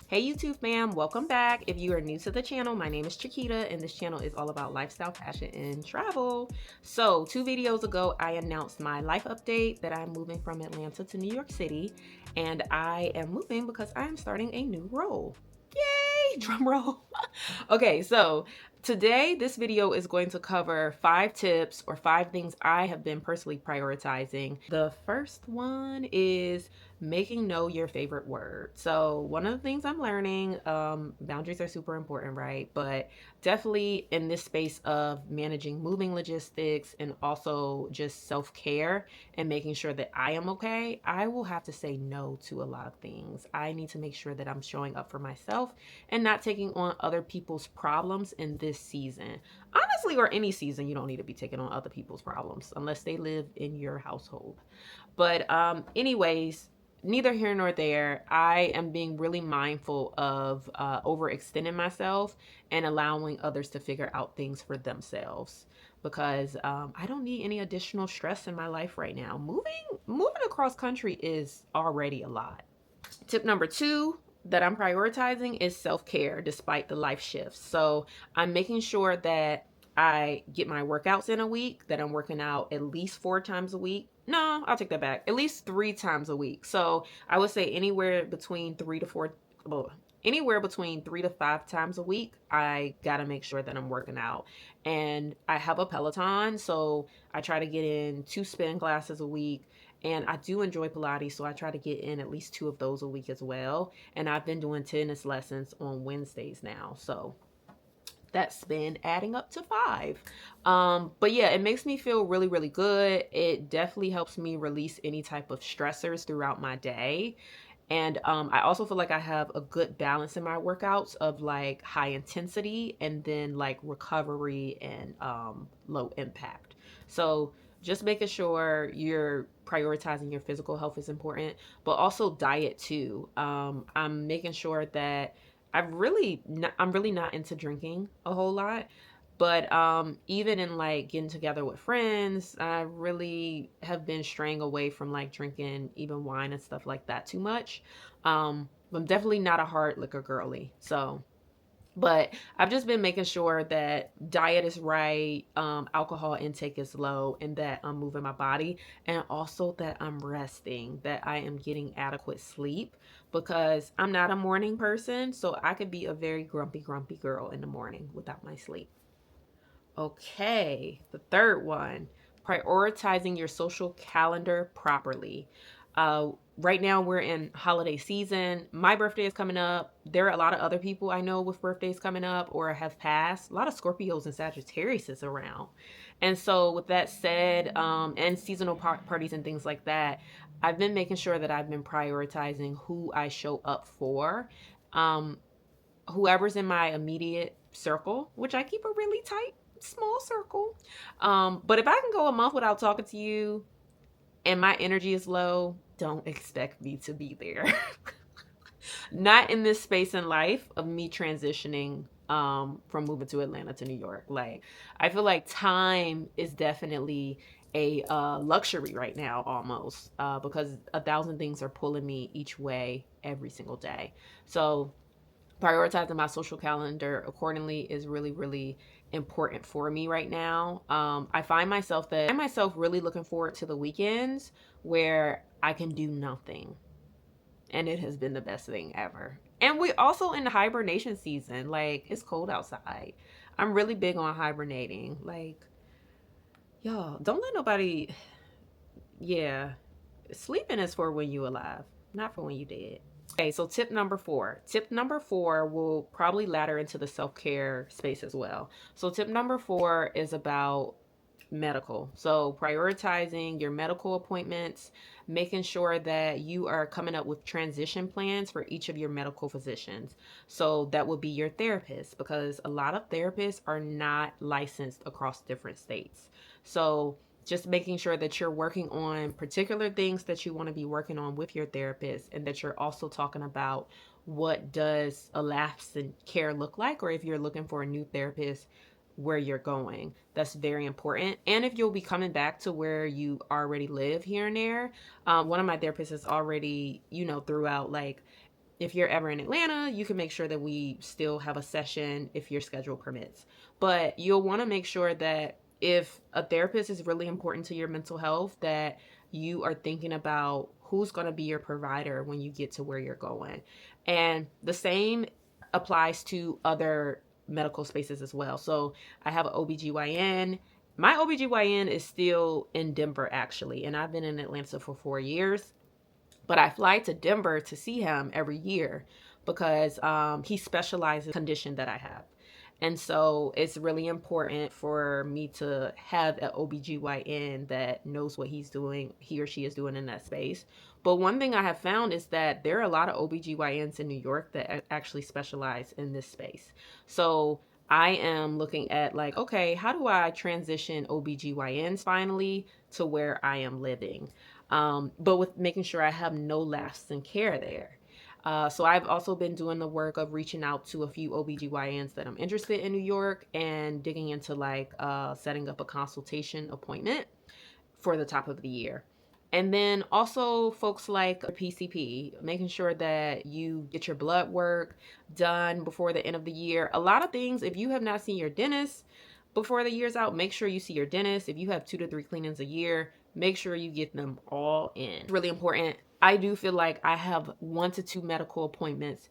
Hey YouTube fam, welcome back. If you are new to the channel, my name is Chiquita and this channel is all about lifestyle, fashion, and travel. So 2 videos ago, I announced my life update that I'm moving from Atlanta to New York City, and I am moving because I am starting a new role. Yay, drum roll. Okay, so today this video is going to cover 5 tips or 5 things I have been personally prioritizing. The first one is making know your favorite word. So one of the things I'm learning, boundaries are super important, right? But definitely in this space of managing moving logistics and also just self-care and making sure that I am okay, I will have to say no to a lot of things. I need to make sure that I'm showing up for myself and not taking on other people's problems in this season. Honestly, or any season, you don't need to be taking on other people's problems unless they live in your household. But anyways, neither here nor there. I am being really mindful of overextending myself and allowing others to figure out things for themselves because I don't need any additional stress in my life right now. Moving across country is already a lot. Tip number 2 that I'm prioritizing is self-care despite the life shifts. So I'm making sure that I get my workouts in a week, that I'm working out at least 4 times a week. No, I'll take that back. At least 3 times a week. So I would say well, anywhere between 3 to 5 times a week, I gotta make sure that I'm working out. And I have a Peloton, so I try to get in 2 spin classes a week. And I do enjoy Pilates, so I try to get in at least 2 of those a week as well. And I've been doing tennis lessons on Wednesdays now. So that's been adding up to 5. But yeah, it makes me feel really, really good. It definitely helps me release any type of stressors throughout my day. And I also feel like I have a good balance in my workouts of like high intensity and then like recovery and low impact. So just making sure you're prioritizing your physical health is important, but also diet too. I'm making sure that I'm really not into drinking a whole lot. But even in like getting together with friends, I really have been straying away from like drinking even wine and stuff like that too much. I'm definitely not a hard liquor girly. So but I've just been making sure that diet is right, alcohol intake is low, and that I'm moving my body, and also that I'm resting, that I am getting adequate sleep because I'm not a morning person, so I could be a very grumpy, grumpy girl in the morning without my sleep. Okay, the third one, prioritizing your social calendar properly. Right now, we're in holiday season. My birthday is coming up. There are a lot of other people I know with birthdays coming up or have passed. A lot of Scorpios and Sagittarius around. And so, with that said, and seasonal parties and things like that, I've been making sure that I've been prioritizing who I show up for. Um, Whoever's in my immediate circle, which I keep a really tight, small circle. But if I can go a month without talking to you and my energy is low, don't expect me to be there. Not in this space in life of me transitioning from moving to Atlanta to New York. Like, I feel like time is definitely a luxury right now almost because 1,000 things are pulling me each way every single day. So prioritizing my social calendar accordingly is really, really important for me right now. I find myself really looking forward to the weekends where I can do nothing, and it has been the best thing ever. And we also in the hibernation season. Like, it's cold outside. I'm really big on hibernating. Like, y'all, don't let nobody. Yeah, sleeping is for when you alive, not for when you dead. Okay, so tip number 4. Tip number 4 will probably ladder into the self care space as well. So, tip number 4 is about medical. So, prioritizing your medical appointments, making sure that you are coming up with transition plans for each of your medical physicians. So, that would be your therapist because a lot of therapists are not licensed across different states. So, just making sure that you're working on particular things that you want to be working on with your therapist and that you're also talking about what does a lapse in care look like, or if you're looking for a new therapist, where you're going. That's very important. And if you'll be coming back to where you already live here and there, one of my therapists has already, throughout like if you're ever in Atlanta, you can make sure that we still have a session if your schedule permits. But you'll want to make sure that if a therapist is really important to your mental health, that you are thinking about who's going to be your provider when you get to where you're going. And the same applies to other medical spaces as well. So I have an OBGYN. My OBGYN is still in Denver, actually, and I've been in Atlanta for 4 years. But I fly to Denver to see him every year because he specializes in the condition that I have. And so it's really important for me to have an OBGYN that knows what he's doing, he or she is doing in that space. But one thing I have found is that there are a lot of OBGYNs in New York that actually specialize in this space. So I am looking at like, okay, how do I transition OBGYNs finally to where I am living? But with making sure I have no lapse in care there. So I've also been doing the work of reaching out to a few OBGYNs that I'm interested in New York and digging into like setting up a consultation appointment for the top of the year. And then also folks like a PCP, making sure that you get your blood work done before the end of the year. A lot of things, if you have not seen your dentist before the year's out, make sure you see your dentist. If you have 2 to 3 cleanings a year, make sure you get them all in. It's really important. I do feel like I have 1 to 2 medical appointments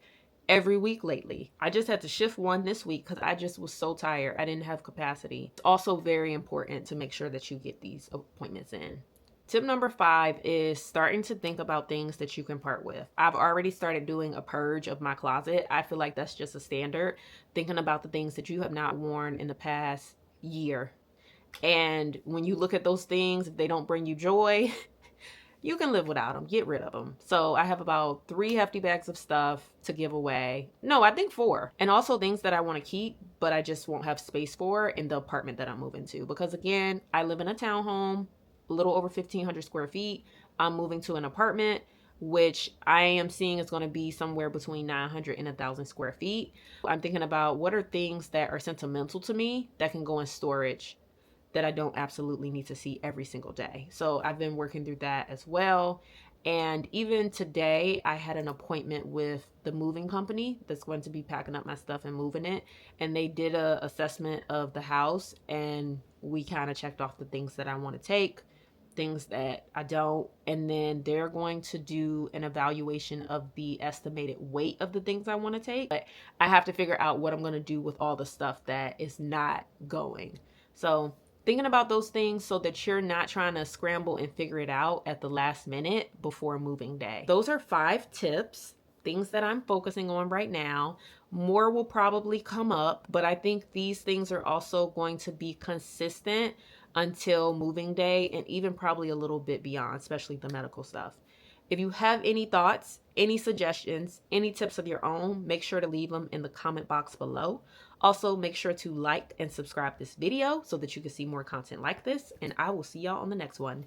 every week lately. I just had to shift one this week because I just was so tired. I didn't have capacity. It's also very important to make sure that you get these appointments in. Tip number 5 is starting to think about things that you can part with. I've already started doing a purge of my closet. I feel like that's just a standard, thinking about the things that you have not worn in the past year. And when you look at those things, if they don't bring you joy, you can live without them. Get rid of them. So I have about 3 hefty bags of stuff to give away. No, I think 4. And also things that I want to keep, but I just won't have space for in the apartment that I'm moving to. Because again, I live in a townhome, a little over 1,500 square feet. I'm moving to an apartment, which I am seeing is going to be somewhere between 900 and 1,000 square feet. I'm thinking about what are things that are sentimental to me that can go in storage that I don't absolutely need to see every single day. So I've been working through that as well. And even today, I had an appointment with the moving company that's going to be packing up my stuff and moving it. And they did a assessment of the house, and we kind of checked off the things that I want to take, things that I don't. And then they're going to do an evaluation of the estimated weight of the things I want to take. But I have to figure out what I'm going to do with all the stuff that is not going. So thinking about those things so that you're not trying to scramble and figure it out at the last minute before moving day. Those are 5 tips, things that I'm focusing on right now. More will probably come up, but I think these things are also going to be consistent until moving day and even probably a little bit beyond, especially the medical stuff. If you have any thoughts, any suggestions, any tips of your own, make sure to leave them in the comment box below. Also, make sure to like and subscribe this video so that you can see more content like this, and I will see y'all on the next one.